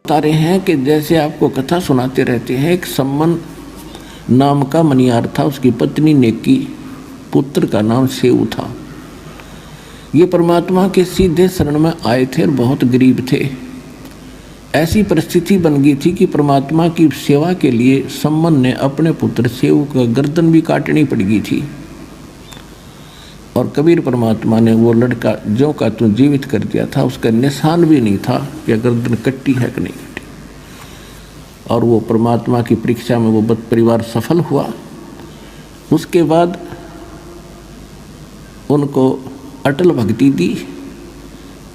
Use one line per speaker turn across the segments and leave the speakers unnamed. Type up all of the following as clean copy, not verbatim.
बता रहे हैं कि जैसे आपको कथा सुनाते रहते हैं, एक सम्मन नाम का मनियार था, उसकी पत्नी नेकी, पुत्र का नाम सेऊ था। ये परमात्मा के सीधे शरण में आए थे और बहुत गरीब थे। ऐसी परिस्थिति बन गई थी कि परमात्मा की सेवा के लिए सम्मन ने अपने पुत्र सेऊ का गर्दन भी काटनी पड़ गई थी। और कबीर परमात्मा ने वो लड़का जो का तू जीवित कर दिया था, उसका निशान भी नहीं था कि गर्दन कट्टी है कि नहीं कट्टी। और वो परमात्मा की परीक्षा में वो बद परिवार सफल हुआ। उसके बाद उनको अटल भक्ति दी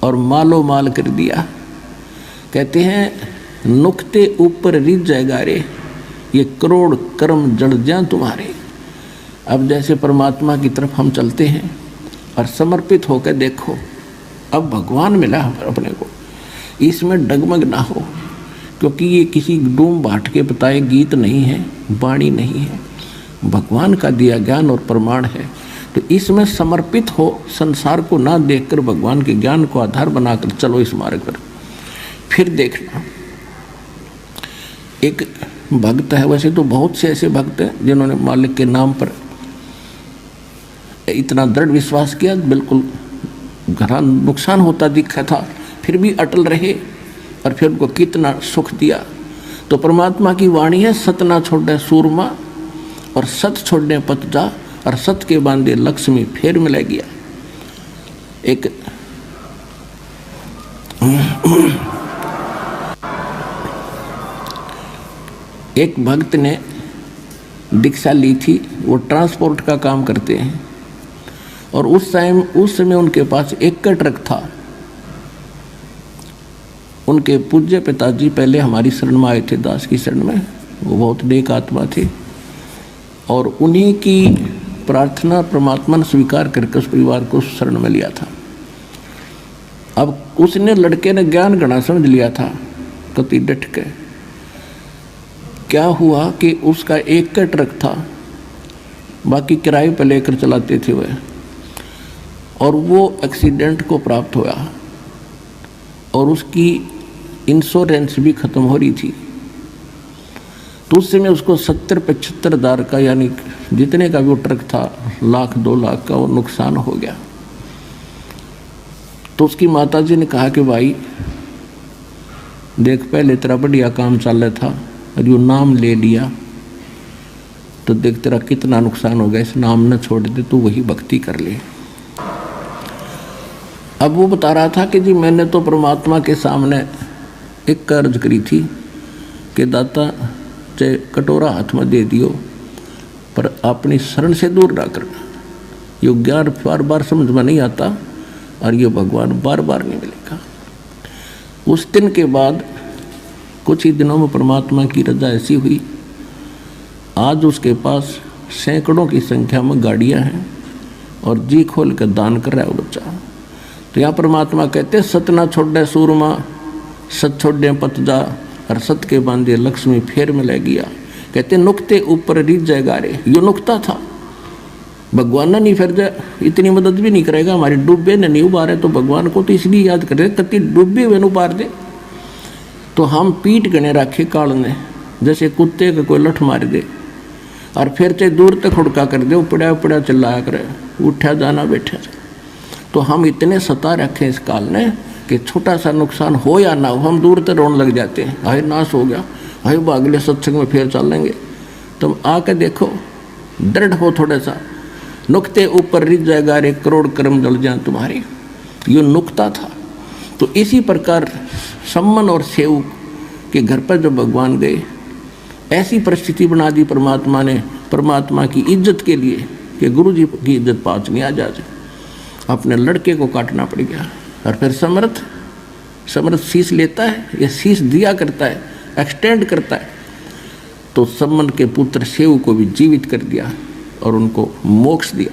और मालो माल कर दिया। कहते हैं नुक्ते ऊपर रिझ जाएगा रे, ये करोड़ कर्म जड़ जाएं तुम्हारे। अब जैसे परमात्मा की तरफ हम चलते हैं और समर्पित होकर देखो, अब भगवान मिला अपने को, इसमें डगमग ना हो, क्योंकि ये किसी डूम बाट के बताए गीत नहीं है, वाणी नहीं है, भगवान का दिया ज्ञान और प्रमाण है। तो इसमें समर्पित हो, संसार को ना देखकर भगवान के ज्ञान को आधार बनाकर चलो इस मार्ग पर। फिर देखना, एक भक्त है, वैसे तो बहुत से ऐसे भक्त हैं जिन्होंने मालिक के नाम पर इतना दृढ़ विश्वास किया, बिल्कुल घना नुकसान होता दिखा था, फिर भी अटल रहे और फिर उनको कितना सुख दिया। तो परमात्मा की वाणी है, सत ना छोड़े सूरमा और सत छोड़ने पत जा, और सत के बांधे लक्ष्मी फेर मिले गया। एक भक्त ने दीक्षा ली थी, वो ट्रांसपोर्ट का काम करते हैं, और उस समय उनके पास एक का ट्रक था। उनके पूज्य पिताजी पहले हमारी शरण में आए थे, दास की शरण में, वो बहुत नेक आत्मा थे, और उन्हीं की प्रार्थना परमात्मा ने स्वीकार करके उस परिवार को शरण में लिया था। अब उसने, लड़के ने ज्ञान गणा समझ लिया था कति डट के। क्या हुआ कि उसका एक का ट्रक था, बाकी किराए पर लेकर चलाते थे वह, और वो एक्सीडेंट को प्राप्त हुआ और उसकी इंश्योरेंस भी ख़त्म हो रही थी। तो उस समय उसको 70-75 हज़ार का, यानी जितने का भी वो ट्रक था, 1,00,000-2 लाख का वो नुकसान हो गया। तो उसकी माताजी ने कहा कि भाई देख, पहले तेरा बढ़िया काम चल रहा था और यो नाम ले लिया तो देख तेरा कितना नुकसान हो गया, इस नाम न छोड़ दे, तू वही भक्ति कर ले। अब वो बता रहा था कि जी मैंने तो परमात्मा के सामने एक कर्ज करी थी कि दाता चाहे कटोरा हाथ में दे दियो पर अपनी शरण से दूर ना करना। ये ज्ञान बार बार समझ में नहीं आता और ये भगवान बार बार नहीं मिलेगा। उस दिन के बाद कुछ ही दिनों में परमात्मा की रजा ऐसी हुई, आज उसके पास सैकड़ों की संख्या में गाड़ियां हैं और जी खोल कर दान कर रहा है वो बच्चा। तो यहाँ परमात्मा कहते, सत ना छोड़े सूरमा, सत छोड़े पत जा, और सत के बांधे लक्ष्मी फेर मिले गया। कहते नुक्ते ऊपर रिझ जाएगा रे, यो नुक्ता था, भगवान ने नहीं फिर जाए, इतनी मदद भी नहीं करेगा, हमारी डूबे ने नहीं उबारे, तो भगवान को तो इसलिए याद करे कति डूबे हुए उबार दे। तो हम पीठ गणे रखे काल ने, जैसे कुत्ते का कोई लठ मार दे और फिर चाहे दूर तक हुड़का कर दे, उपड़ा उपड़ा चिल्लाया करे, उठा जाना बैठा। तो हम इतने सता रखे इस काल ने कि छोटा सा नुकसान हो या ना हो, हम दूर तक रोने लग जाते हैं, हाय नाश हो गया, हाय अगले सत्संग में फिर चल लेंगे। तुम आके देखो, दृढ़ हो थोड़ा सा, नुक्ते ऊपर रिझ जाएगा रे, करोड़ कर्म जल जाए तुम्हारे, ये नुक्ता था। तो इसी प्रकार सम्मन और सेऊ के घर पर जब भगवान गए, ऐसी परिस्थिति बना दी परमात्मा ने, परमात्मा की इज्जत के लिए कि गुरु जी की इज्जत पाँच नहीं आ जाए, अपने लड़के को काटना पड़ गया। और फिर समर्थ शीश लेता है, या शीश दिया करता है, एक्सटेंड करता है। तो सम्मन के पुत्र सेऊ को भी जीवित कर दिया और उनको मोक्ष दिया।